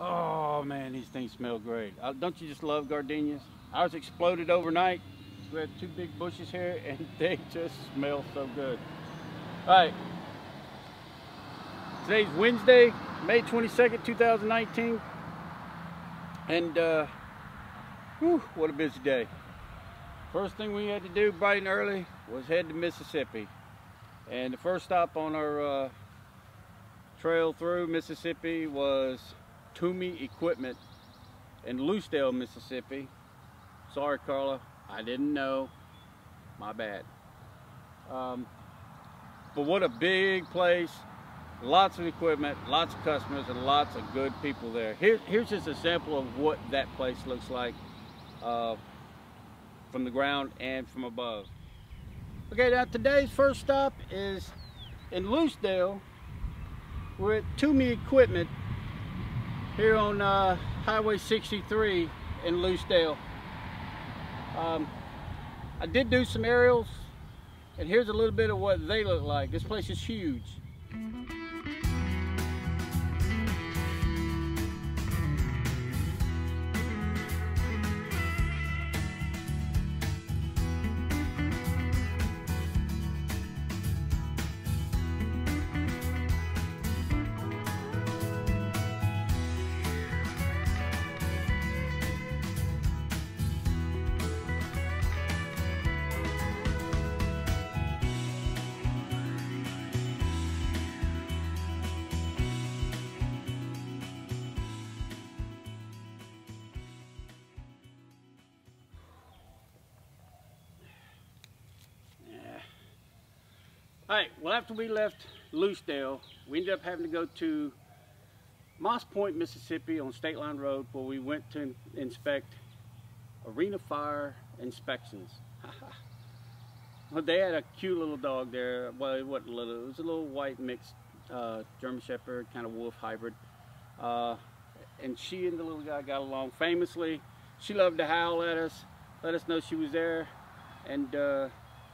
Oh man, these things smell great. Don't you just love gardenias? Ours exploded overnight. We had two big bushes here and they just smell so good. All right, today's Wednesday, May 22nd, 2019. And whew, what a busy day. First thing we had to do bright and early was head to Mississippi. And the first stop on our trail through Mississippi was Toomey Equipment in Loosedale, Mississippi. Sorry, Carla, I didn't know. My bad. But what a big place. Lots of equipment, lots of customers, and lots of good people there. Here's just a sample of what that place looks like from the ground and from above. Okay, now today's first stop is in Loosedale. We're at Toomey Equipment here on Highway 63 in Loosedale. I did do some aerials, and here's a little bit of what they look like. This place is huge. Alright, well, after we left Loosedale, we ended up having to go to Moss Point, Mississippi on State Line Road, where we went to inspect arena fire inspections. Well, they had a cute little dog there. Well, it wasn't little, it was a little white mixed German Shepherd, kind of wolf hybrid. And she and the little guy got along famously. She loved to howl at us, let us know she was there, and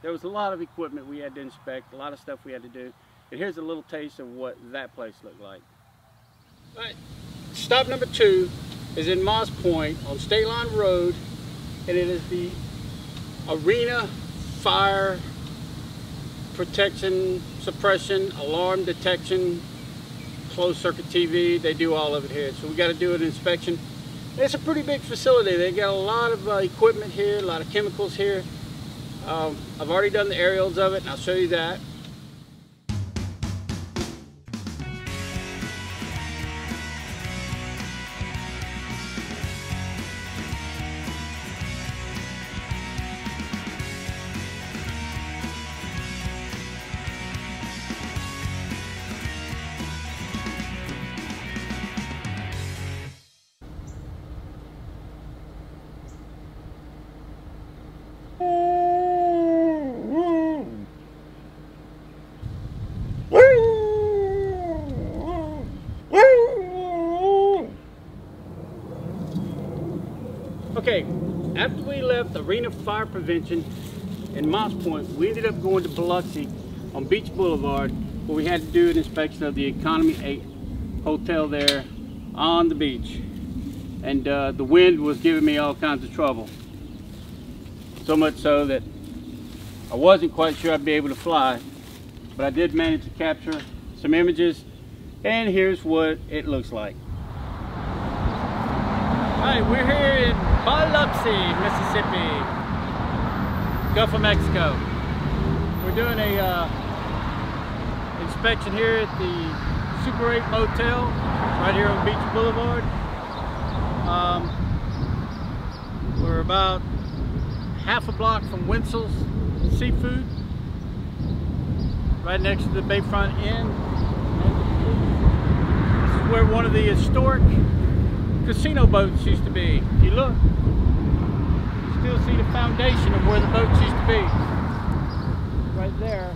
there was a lot of equipment we had to inspect, a lot of stuff we had to do. And here's a little taste of what that place looked like. All right, stop number 2 is in Moss Point on State Line Road, and it is the Arena Fire Protection, Suppression, Alarm Detection, Closed Circuit TV. They do all of it here. So we got to do an inspection. It's a pretty big facility. They got a lot of equipment here, a lot of chemicals here. I've already done the aerials of it, and I'll show you that. Okay, after we left Arena Fire Prevention in Moss Point, we ended up going to Biloxi on Beach Boulevard, where we had to do an inspection of the Economy 8 hotel there on the beach. And the wind was giving me all kinds of trouble. So much so that I wasn't quite sure I'd be able to fly, but I did manage to capture some images, and here's what it looks like. Alright, we're here in Biloxi, Mississippi, Gulf of Mexico. We're doing a inspection here at the Super 8 Motel right here on Beach Boulevard. We're about half a block from Winsel's Seafood, right next to the Bayfront Inn. This is where one of the historic casino boats used to be. If you look, you still see the foundation of where the boats used to be. Right there.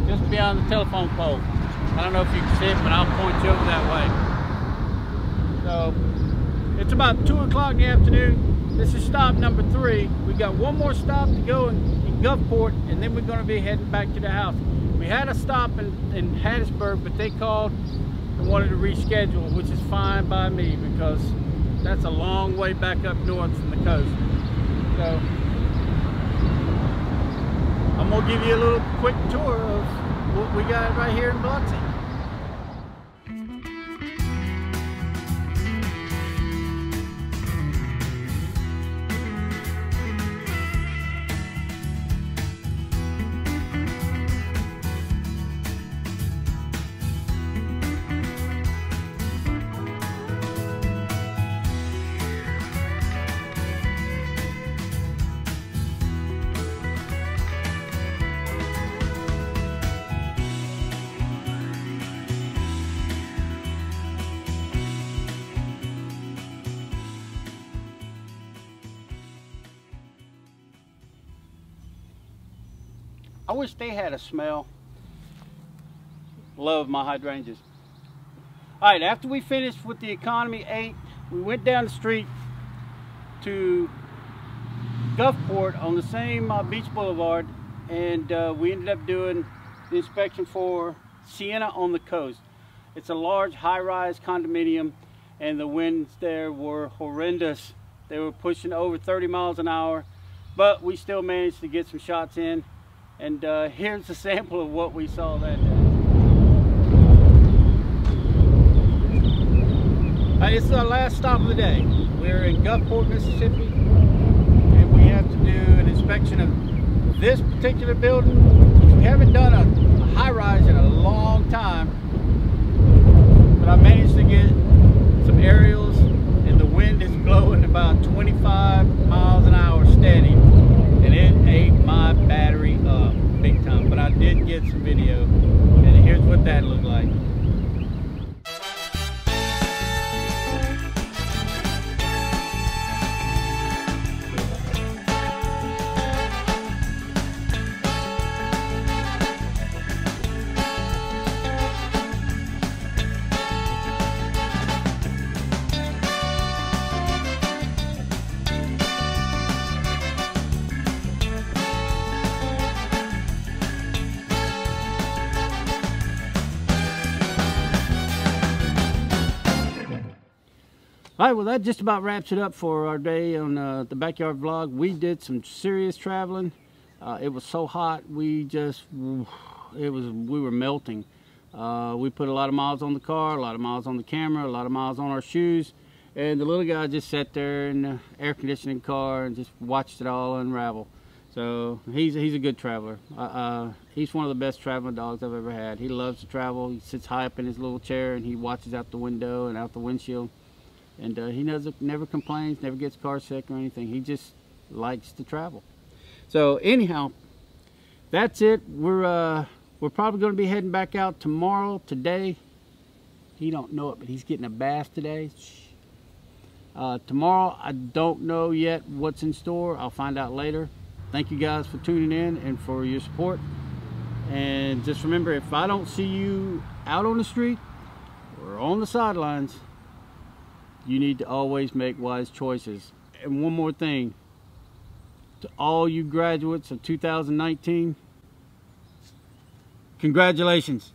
Just beyond the telephone pole. I don't know if you can see it, but I'll point you over that way. So, it's about 2 o'clock in the afternoon. This is stop number 3. We got one more stop to go in Gulfport, and then we're going to be heading back to the house. We had a stop in Hattiesburg, but they called and wanted to reschedule, which is fine by me because that's a long way back up north from the coast. So I'm gonna give you a little quick tour of what we got right here in Biloxi. I wish they had a smell. Love my hydrangeas. Alright, after we finished with the Economy 8, we went down the street to Gulfport on the same Beach Boulevard, and we ended up doing the inspection for Sienna on the Coast. It's a large high-rise condominium, and the winds there were horrendous. They were pushing over 30 miles an hour, but we still managed to get some shots in. And here's a sample of what we saw that day. It's our last stop of the day. We're in Gulfport, Mississippi, and we have to do an inspection of this particular building. We haven't done a high-rise in a long time, but I managed to get some aerials, and the wind is blowing about 25 miles an hour steady. And it ate my battery up big time, but I did get some video, and here's what that looked like. Alright, well that just about wraps it up for our day on the Backyard Vlog. We did some serious traveling. It was so hot, we were melting. We put a lot of miles on the car, a lot of miles on the camera, a lot of miles on our shoes, and the little guy just sat there in the air conditioning car and just watched it all unravel. So he's a good traveler. He's one of the best traveling dogs I've ever had. He loves to travel. He sits high up in his little chair and he watches out the window and out the windshield. And he never complains, never gets car sick or anything. He just likes to travel. So anyhow, that's it. We're probably going to be heading back out tomorrow. Today, he don't know it, but he's getting a bath today. Tomorrow, I don't know yet what's in store. I'll find out later. Thank you guys for tuning in and for your support. And just remember, if I don't see you out on the street or on the sidelines, you need to always make wise choices. And one more thing, to all you graduates of 2019, congratulations.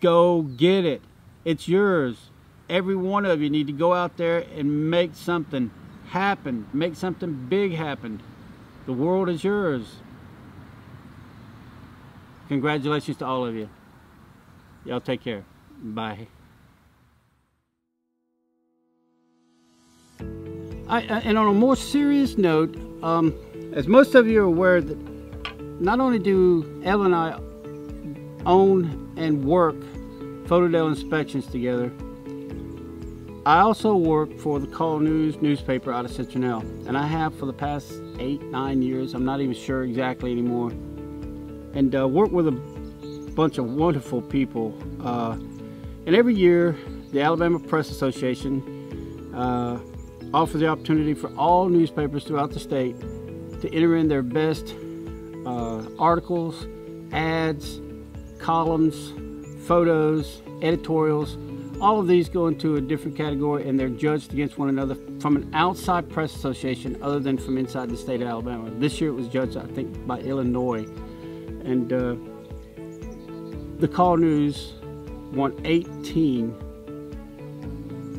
Go get it. It's yours. Every one of you need to go out there and make something happen. Make something big happen. The world is yours. Congratulations to all of you. Y'all take care. Bye. And on a more serious note, as most of you are aware, that not only do Elle and I own and work PhotO'Dell Inspections together, I also work for the Call News newspaper out of Citronelle, and I have for the past 8-9 years. I'm not even sure exactly anymore, and work with a bunch of wonderful people. And every year, the Alabama Press Association offers the opportunity for all newspapers throughout the state to enter in their best articles, ads, columns, photos, editorials. All of these go into a different category, and they're judged against one another from an outside press association other than from inside the state of Alabama. This year it was judged, I think, by Illinois. And the Call News won 18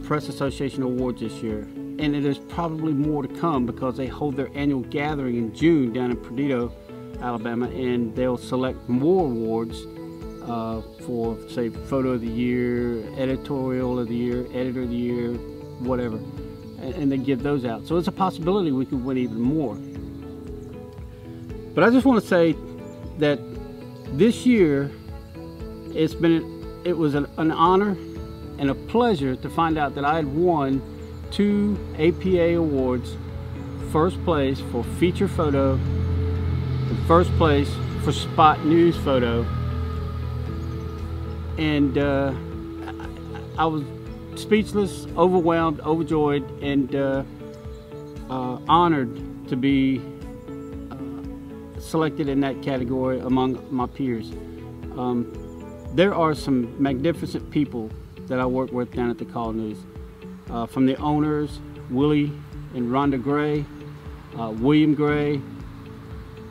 Press Association awards this year, and there's probably more to come because they hold their annual gathering in June down in Perdido, Alabama, and they'll select more awards for, say, Photo of the Year, Editorial of the Year, Editor of the Year, whatever, and they give those out. So it's a possibility we could win even more. But I just want to say that this year it was an honor and a pleasure to find out that I had won 2 APA awards, first place for feature photo and first place for spot news photo. And I was speechless, overwhelmed, overjoyed, and honored to be selected in that category among my peers. There are some magnificent people that I work with down at the Call News. From the owners, Willie and Rhonda Gray, William Gray,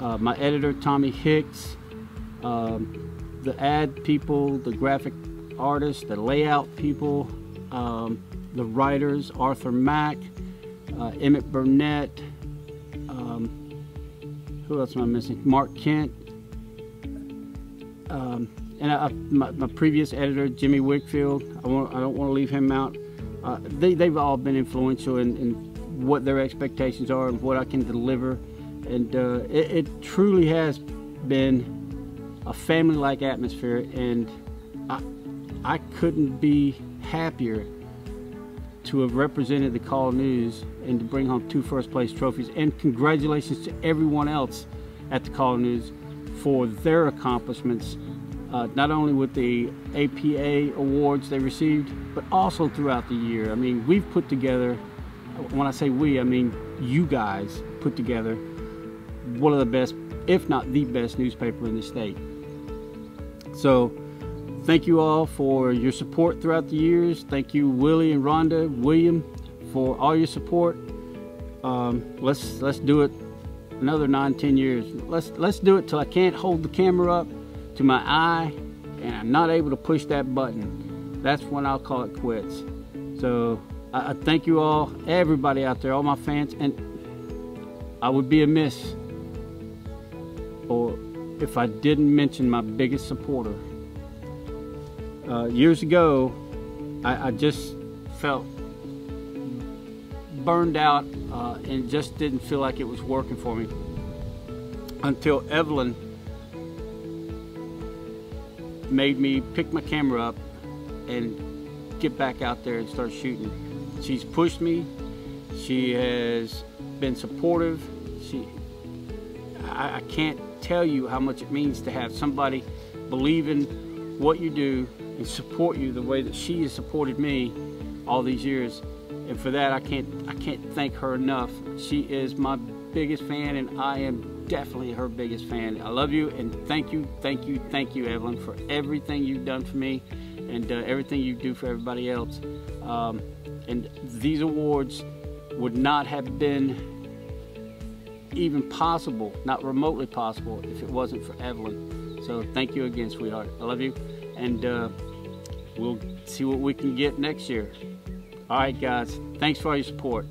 my editor, Tommy Hicks, the ad people, the graphic artists, the layout people, the writers, Arthur Mack, Emmett Burnett, who else am I missing? Mark Kent, and my previous editor, Jimmy Wickfield. I don't want to leave him out. They've all been influential in what their expectations are and what I can deliver, and it truly has been a family-like atmosphere, and I couldn't be happier to have represented the Call News and to bring home 2 first-place trophies. And congratulations to everyone else at the Call News for their accomplishments, not only with the APA awards they received, but also throughout the year. I mean, we've put together, when I say we, I mean you guys put together one of the best, if not the best, newspaper in the state. So thank you all for your support throughout the years. Thank you, Willie and Rhonda, William, for all your support. Let's do it another 9-10 years. Let's do it till I can't hold the camera up to my eye and I'm not able to push that button. That's when I'll call it quits. So I thank you all, everybody out there, all my fans, and I would be amiss if I didn't mention my biggest supporter. Years ago, I just felt burned out and just didn't feel like it was working for me until Evelyn made me pick my camera up and get back out there and start shooting. She's pushed me. She has been supportive. I can't tell you how much it means to have somebody believe in what you do and support you the way that she has supported me all these years. And for that, I can't thank her enough. She is my biggest fan, and I am definitely her biggest fan. I love you, and thank you, Evelyn, for everything you've done for me and everything you do for everybody else. And these awards would not have been even possible, not remotely possible, if it wasn't for Evelyn. So thank you again, sweetheart. I love you, and we'll see what we can get next year. All right, guys, thanks for all your support.